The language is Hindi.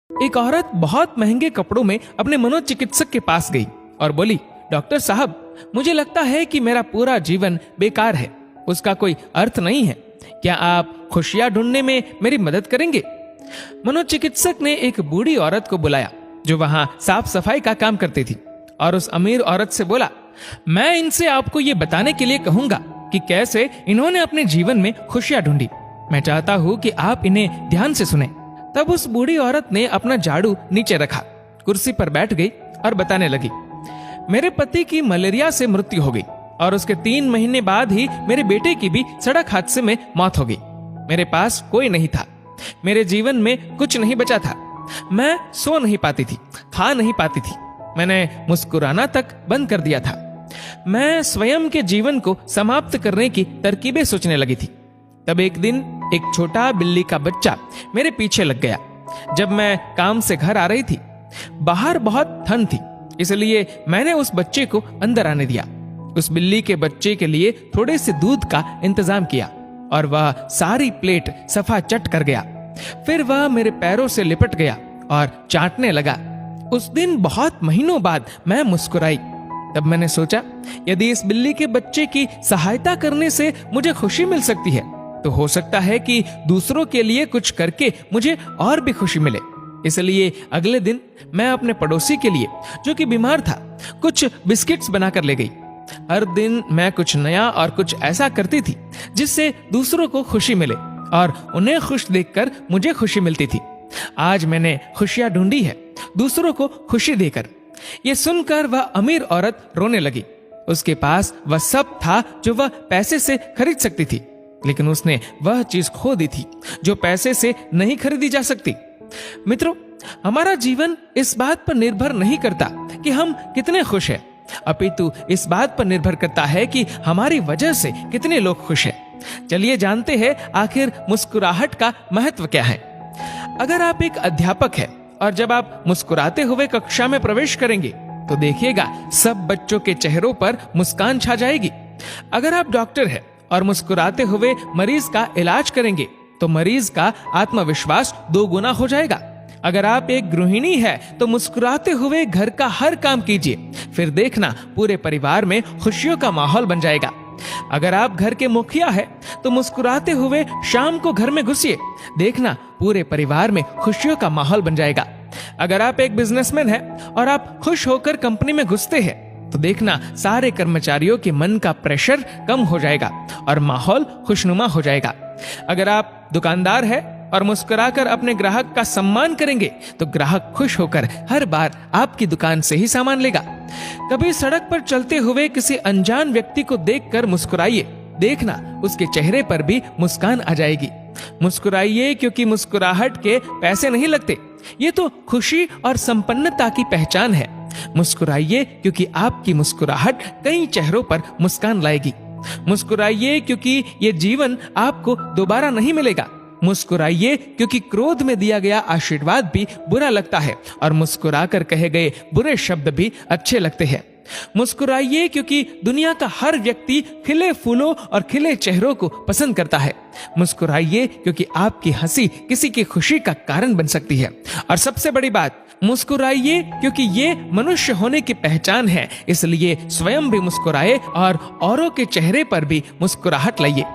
एक औरत बहुत महंगे कपड़ों में अपने मनोचिकित्सक के पास गई और बोली, डॉक्टर साहब, मुझे लगता है कि मेरा पूरा जीवन बेकार है, उसका कोई अर्थ नहीं है। क्या आप खुशियां ढूंढने में मेरी मदद करेंगे? मनोचिकित्सक ने एक बूढ़ी औरत को बुलाया जो वहां साफ सफाई का काम करती थी और उस अमीर औरत से बोला, मैं इनसे आपको ये बताने के लिए कहूंगा कि कैसे इन्होंने अपने जीवन में खुशियां ढूंढी। मैं चाहता हूं कि आप इन्हें ध्यान से सुने। तब उस बूढ़ी औरत ने अपना झाड़ू नीचे रखा, कुर्सी पर बैठ गई और बताने लगी, मेरे पति की मलेरिया से मृत्यु हो गई और उसके 3 महीने बाद ही मेरे बेटे की भी सड़क हादसे में मौत हो गई। मेरे पास कोई नहीं था, मेरे जीवन में कुछ नहीं बचा था। मैं सो नहीं पाती थी, खा नहीं पाती थी, मैंने मुस्कुराना तक बंद कर दिया था। मैं स्वयं के जीवन को समाप्त करने की तरकीबें सोचने लगी थी। तब एक दिन एक छोटा बिल्ली का बच्चा मेरे पीछे लग गया। जब मैं काम से घर आ रही थी, बाहर बहुत ठंड थी, इसलिए मैंने उस बच्चे को अंदर आने दिया। उस बिल्ली के बच्चे के लिए थोड़े से दूध का इंतजाम किया और वह सारी प्लेट सफा चट कर गया। फिर वह मेरे पैरों से लिपट गया और चाटने लगा। उस दिन बहुत महीनों बाद मैं मुस्कुराई। तब मैंने सोचा, यदि इस बिल्ली के बच्चे की सहायता करने से मुझे खुशी मिल सकती है, तो हो सकता है कि दूसरों के लिए कुछ करके मुझे और भी खुशी मिले। इसलिए अगले दिन मैं अपने पड़ोसी के लिए, जो कि बीमार था, कुछ बिस्किट्स बनाकर ले गई। हर दिन मैं कुछ नया और कुछ ऐसा करती थी जिससे दूसरों को खुशी मिले और उन्हें खुश देखकर मुझे खुशी मिलती थी। आज मैंने खुशियां ढूंढी है, दूसरों को खुशी देकर। ये सुनकर वह अमीर औरत रोने लगी। उसके पास वह सब था जो वह पैसे से खरीद सकती थी, लेकिन उसने वह चीज खो दी थी जो पैसे से नहीं खरीदी जा सकती। मित्रों, हमारा जीवन इस बात पर निर्भर नहीं करता कि हम कितने खुश हैं, अपितु इस बात पर निर्भर करता है कि हमारी वजह से कितने लोग खुश हैं। चलिए जानते हैं आखिर मुस्कुराहट का महत्व क्या है। अगर आप एक अध्यापक हैं और जब आप मुस्कुराते हुए कक्षा में प्रवेश करेंगे तो देखिएगा सब बच्चों के चेहरों पर मुस्कान छा जाएगी। अगर आप डॉक्टर हैं और मुस्कुराते हुए मरीज का इलाज करेंगे तो मरीज का आत्मविश्वास 2 गुना हो जाएगा। अगर आप एक गृहिणी है तो मुस्कुराते हुए घर का हर काम कीजिए, फिर देखना पूरे परिवार में खुशियों का माहौल बन जाएगा। अगर आप घर के मुखिया है तो मुस्कुराते हुए शाम को घर में घुसिए, देखना पूरे परिवार में खुशियों का माहौल बन जाएगा। अगर आप एक बिजनेसमैन है और आप खुश होकर कंपनी में घुसते हैं तो देखना सारे कर्मचारियों के मन का प्रेशर कम हो जाएगा और माहौल खुशनुमा हो जाएगा। अगर आप दुकानदार है और मुस्कुराकर अपने ग्राहक का सम्मान करेंगे तो ग्राहक खुश होकर हर बार आपकी दुकान से ही सामान लेगा। कभी सड़क पर चलते हुए किसी अनजान व्यक्ति को देखकर मुस्कुराइए, देखना उसके चेहरे पर भी मुस्कान आ जाएगी। मुस्कुराइए क्योंकि मुस्कुराहट के पैसे नहीं लगते, ये तो खुशी और संपन्नता की पहचान है। मुस्कुराइए क्योंकि आपकी मुस्कुराहट कई चेहरों पर मुस्कान लाएगी। मुस्कुराइए क्योंकि ये जीवन आपको दोबारा नहीं मिलेगा। मुस्कुराइए क्योंकि क्रोध में दिया गया आशीर्वाद भी बुरा लगता है और मुस्कुराकर कहे गए बुरे शब्द भी अच्छे लगते हैं। मुस्कुराइए क्योंकि दुनिया का हर व्यक्ति खिले फूलों और खिले चेहरों को पसंद करता है। मुस्कुराइए क्योंकि आपकी हंसी किसी की खुशी का कारण बन सकती है। और सबसे बड़ी बात, मुस्कुराइए क्योंकि ये मनुष्य होने की पहचान है, इसलिए स्वयं भी मुस्कुराए और औरों के चेहरे पर भी मुस्कुराहट लाइए।